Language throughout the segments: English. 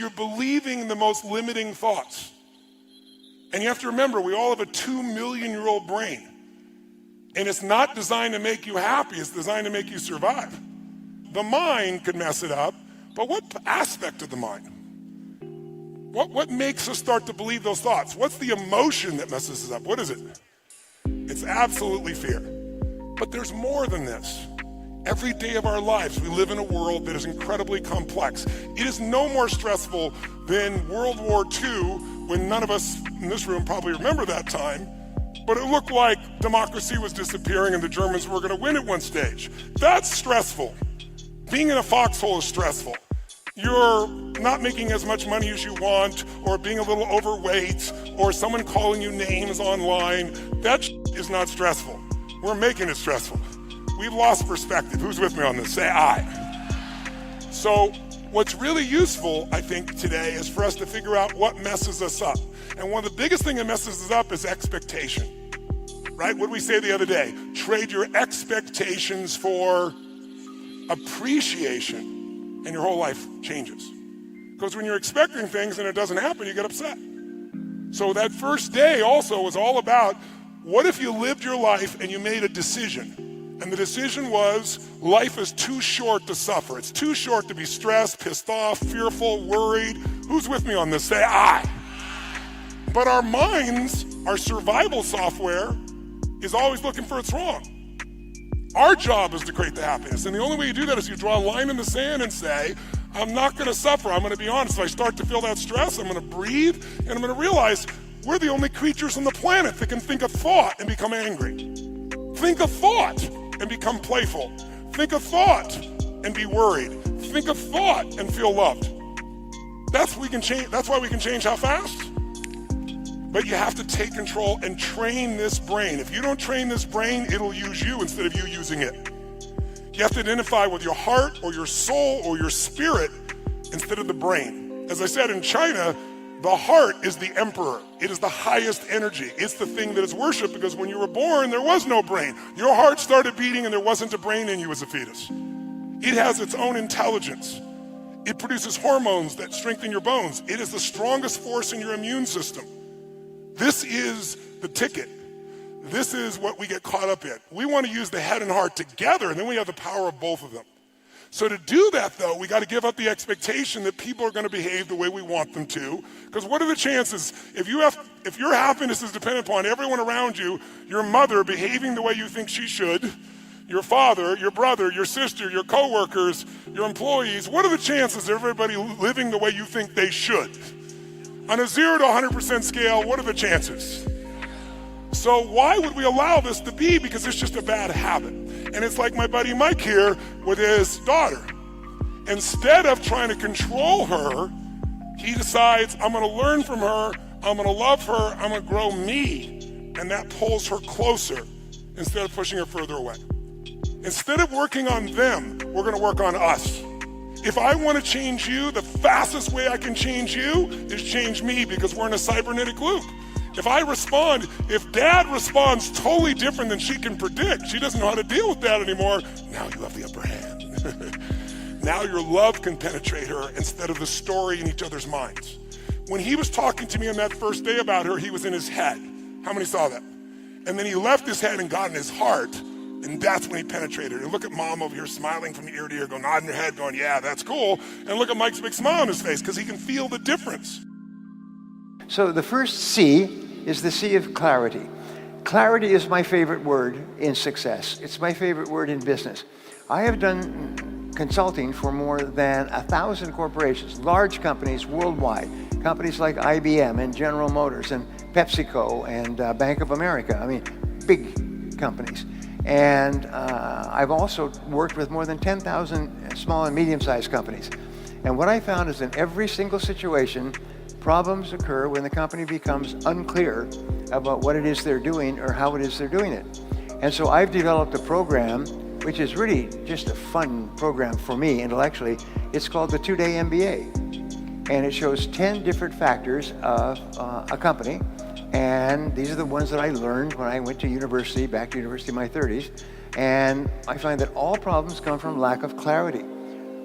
you're believing the most limiting thoughts. And you have to remember, we all have a 2-million-year-old brain. And it's not designed to make you happy, it's designed to make you survive. The mind could mess it up, but what aspect of the mind? What makes us start to believe those thoughts? What's the emotion that messes us up? What is it? It's absolutely fear. But there's more than this. Every day of our lives, we live in a world that is incredibly complex. It is no more stressful than World War II, when none of us in this room probably remember that time, but it looked like democracy was disappearing and the Germans were going to win at one stage. That's stressful. Being in a foxhole is stressful. You're not making as much money as you want, or being a little overweight, or someone calling you names online. That is not stressful. We're making it stressful. We've lost perspective. Who's with me on this? Say aye. So what's really useful, I think, today is for us to figure out what messes us up. And one of the biggest things that messes us up is expectation, right? What did we say the other day? Trade your expectations for appreciation, and your whole life changes. Because when you're expecting things and it doesn't happen, you get upset. So that first day also was all about, what if you lived your life and you made a decision? And the decision was, life is too short to suffer. It's too short to be stressed, pissed off, fearful, worried. Who's with me on this? Say aye. But our minds, our survival software, is always looking for what's wrong. Our job is to create the happiness. And the only way you do that is you draw a line in the sand and say, I'm not going to suffer. I'm going to be honest. If I start to feel that stress, I'm going to breathe, and I'm going to realize we're the only creatures on the planet that can think a thought and become angry. Think a thought and become playful. Think a thought and be worried. Think a thought and feel loved. That's why we can change how fast. But you have to take control and train this brain. If you don't train this brain, it'll use you instead of you using it. You have to identify with your heart or your soul or your spirit instead of the brain. As I said, in China, the heart is the emperor. It is the highest energy. It's the thing that is worshipped, because when you were born, there was no brain. Your heart started beating and there wasn't a brain in you as a fetus. It has its own intelligence. It produces hormones that strengthen your bones. It is the strongest force in your immune system. This is the ticket. This is what we get caught up in. We want to use the head and heart together, and then we have the power of both of them. So to do that, though, we got to give up the expectation that people are going to behave the way we want them to. Because what are the chances, if your happiness is dependent upon everyone around you, your mother behaving the way you think she should, your father, your brother, your sister, your coworkers, your employees, what are the chances of everybody living the way you think they should? On a 0 to 100% scale, what are the chances? So why would we allow this to be? Because it's just a bad habit. And it's like my buddy Mike here with his daughter. Instead of trying to control her, he decides, I'm going to learn from her, I'm going to love her, I'm going to grow me. And that pulls her closer instead of pushing her further away. Instead of working on them, we're going to work on us. If I want to change you, the fastest way I can change you is change me, because we're in a cybernetic loop. If dad responds totally different than she can predict, she doesn't know how to deal with that anymore, now you have the upper hand. Now your love can penetrate her instead of the story in each other's minds. When he was talking to me on that first day about her, he was in his head. How many saw that? And then he left his head and got in his heart, and that's when he penetrated her. And look at mom over here smiling from ear to ear, going, nodding her head, going, yeah, that's cool. And look at Mike's big smile on his face, because he can feel the difference. So the first C is the C of clarity. Clarity is my favorite word in success. It's my favorite word in business. I have done consulting for more than 1,000 corporations, large companies worldwide, companies like IBM and General Motors and PepsiCo and Bank of America. I mean, big companies. And I've also worked with more than 10,000 small and medium-sized companies. And what I found is in every single situation, problems occur when the company becomes unclear about what it is they're doing or how it is they're doing it. And so I've developed a program, which is really just a fun program for me intellectually. It's called the 2-Day MBA. And it shows 10 different factors of a company. And these are the ones that I learned when I went to university, back to university in my 30s. And I find that all problems come from lack of clarity.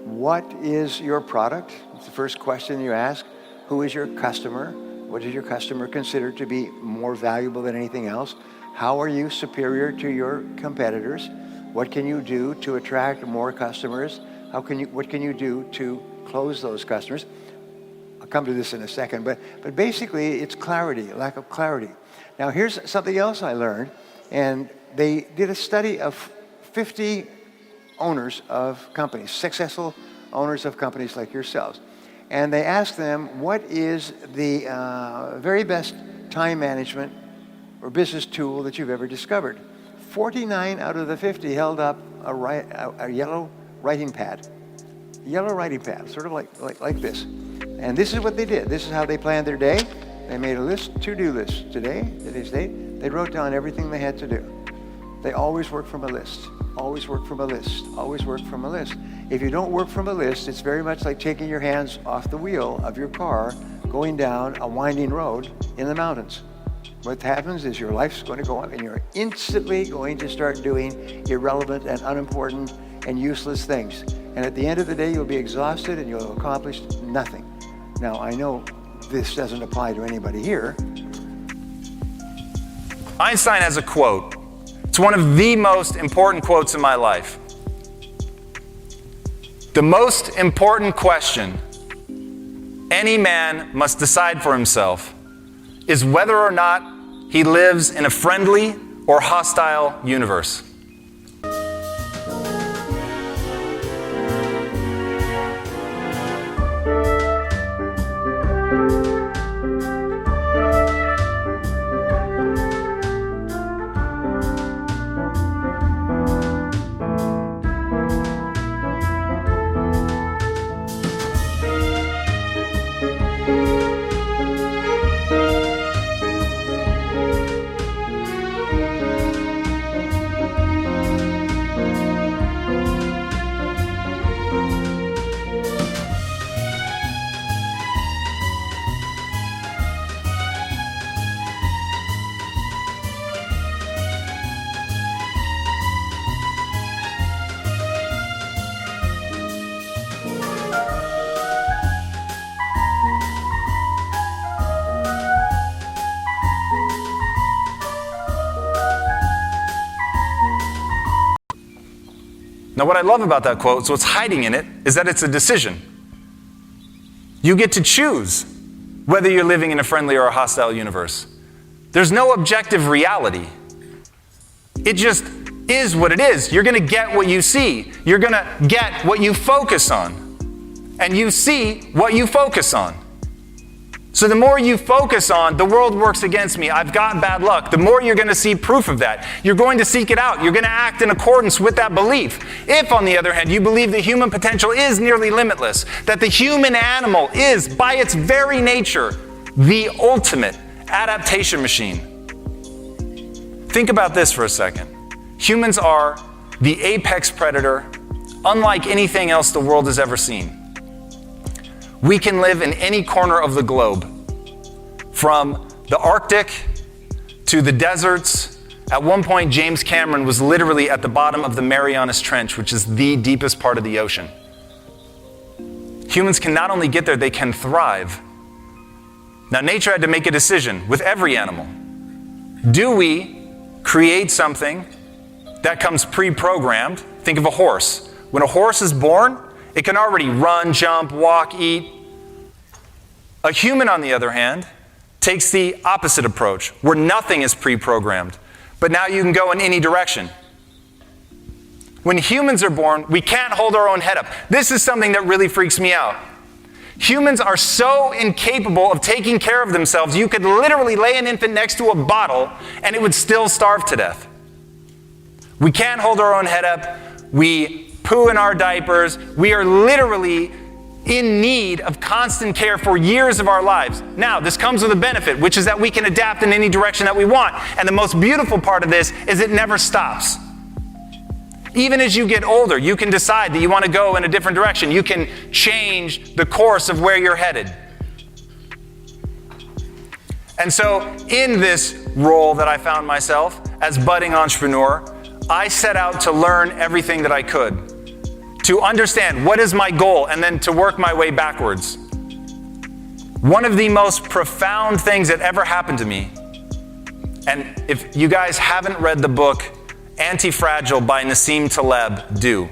What is your product? It's the first question you ask. Who is your customer? What does your customer consider to be more valuable than anything else? How are you superior to your competitors? What can you do to attract more customers? What can you do to close those customers? I'll come to this in a second, but basically it's clarity, lack of clarity. Now here's something else I learned, and they did a study of 50 owners of companies, successful owners of companies like yourselves. And they asked them, what is the very best time management or business tool that you've ever discovered? 49 out of the 50 held up a yellow writing pad. Yellow writing pad, sort of like this. And this is what they did. This is how they planned their day. They made a list, to-do list. Today's date, they wrote down everything they had to do. They always work from a list. Always work from a list. Always work from a list. If you don't work from a list, it's very much like taking your hands off the wheel of your car going down a winding road in the mountains. What happens is your life's going to go up and you're instantly going to start doing irrelevant and unimportant and useless things. And at the end of the day, you'll be exhausted and you'll accomplish nothing. Now, I know this doesn't apply to anybody here. Einstein has a quote. It's one of the most important quotes in my life. The most important question any man must decide for himself is whether or not he lives in a friendly or hostile universe. Now, what I love about that quote, so what's hiding in it, is that it's a decision. You get to choose whether you're living in a friendly or a hostile universe. There's no objective reality. It just is what it is. You're going to get what you see. You're going to get what you focus on. And you see what you focus on. So the more you focus on, the world works against me, I've got bad luck, the more you're going to see proof of that. You're going to seek it out. You're going to act in accordance with that belief. If, on the other hand, you believe the human potential is nearly limitless, that the human animal is, by its very nature, the ultimate adaptation machine. Think about this for a second. Humans are the apex predator, unlike anything else the world has ever seen. We can live in any corner of the globe, from the Arctic to the deserts. At one point, James Cameron was literally at the bottom of the Marianas Trench, which is the deepest part of the ocean. Humans can not only get there, they can thrive. Now, nature had to make a decision with every animal. Do we create something that comes pre-programmed? Think of a horse. When a horse is born, it can already run, jump, walk, eat. A human, on the other hand, takes the opposite approach, where nothing is pre-programmed, but now you can go in any direction. When humans are born, we can't hold our own head up. This is something that really freaks me out. Humans are so incapable of taking care of themselves, you could literally lay an infant next to a bottle and it would still starve to death. We can't hold our own head up. We poo in our diapers. We are literally in need of constant care for years of our lives. Now, this comes with a benefit, which is that we can adapt in any direction that we want. And the most beautiful part of this is it never stops. Even as you get older, you can decide that you want to go in a different direction. You can change the course of where you're headed. And so, in this role that I found myself as budding entrepreneur, I set out to learn everything that I could, to understand what is my goal and then to work my way backwards. One of the most profound things that ever happened to me, and if you guys haven't read the book Anti-Fragile by Nassim Taleb, do.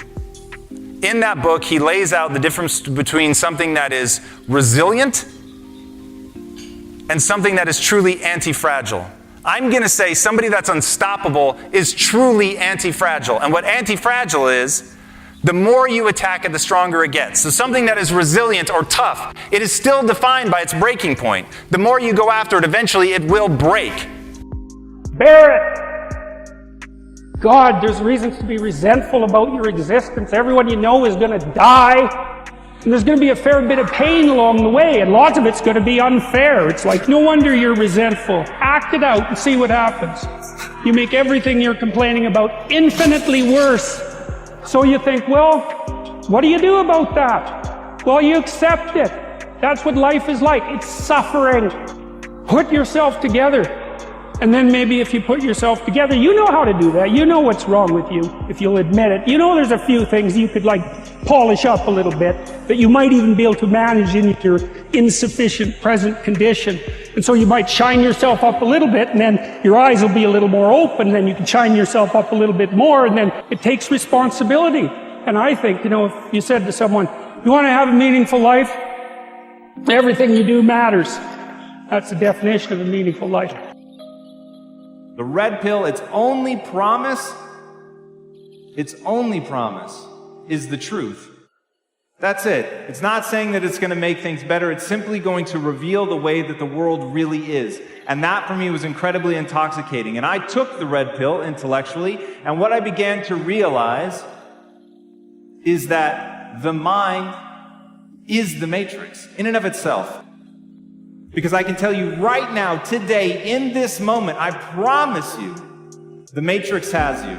In that book, he lays out the difference between something that is resilient and something that is truly anti-fragile. I'm going to say somebody that's unstoppable is truly anti-fragile. And what anti-fragile is, the more you attack it, the stronger it gets. So something that is resilient or tough, it is still defined by its breaking point. The more you go after it, eventually it will break. Bear it. God, there's reasons to be resentful about your existence. Everyone you know is going to die. And there's going to be a fair bit of pain along the way, and lots of it's going to be unfair. It's like, no wonder you're resentful. Act it out and see what happens. You make everything you're complaining about infinitely worse. So you think, well, what do you do about that? Well, you accept it. That's what life is like. It's suffering. Put yourself together. And then maybe if you put yourself together, you know how to do that. You know what's wrong with you, if you'll admit it. You know there's a few things you could polish up a little bit, that you might even be able to manage in your insufficient present condition. And so you might shine yourself up a little bit, and then your eyes will be a little more open, and then you can shine yourself up a little bit more, and then it takes responsibility. And I think, if you said to someone, you want to have a meaningful life? Everything you do matters. That's the definition of a meaningful life. The red pill, its only promise is the truth. That's it. It's not saying that it's going to make things better. It's simply going to reveal the way that the world really is. And that for me was incredibly intoxicating. And I took the red pill intellectually, and what I began to realize is that the mind is the matrix in and of itself. Because I can tell you right now, today, in this moment, I promise you, the Matrix has you.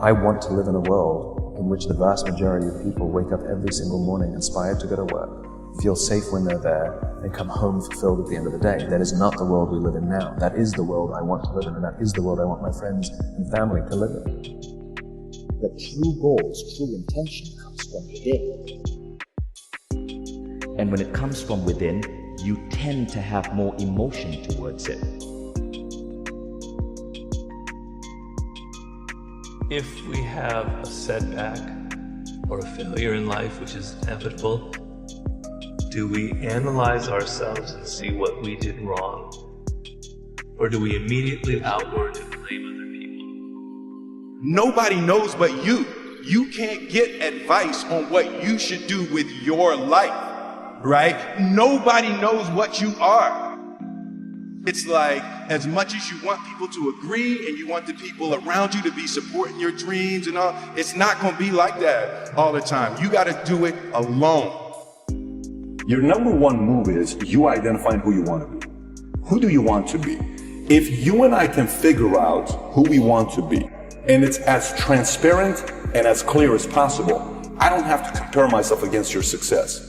I want to live in a world in which the vast majority of people wake up every single morning inspired to go to work, feel safe when they're there, and come home fulfilled at the end of the day. That is not the world we live in now. That is the world I want to live in, and that is the world I want my friends and family to live in. The true goals, true intention comes from within. And when it comes from within, you tend to have more emotion towards it. If we have a setback or a failure in life, which is inevitable, do we analyze ourselves and see what we did wrong? Or do we immediately outward and blame other people? Nobody knows but you. You can't get advice on what you should do with your life. Right? Nobody knows what you are. It's like, as much as you want people to agree and you want the people around you to be supporting your dreams and all, it's not going to be like that all the time. You got to do it alone. Your number one move is you identifying who you want to be. Who do you want to be? If you and I can figure out who we want to be, and it's as transparent and as clear as possible, I don't have to compare myself against your success.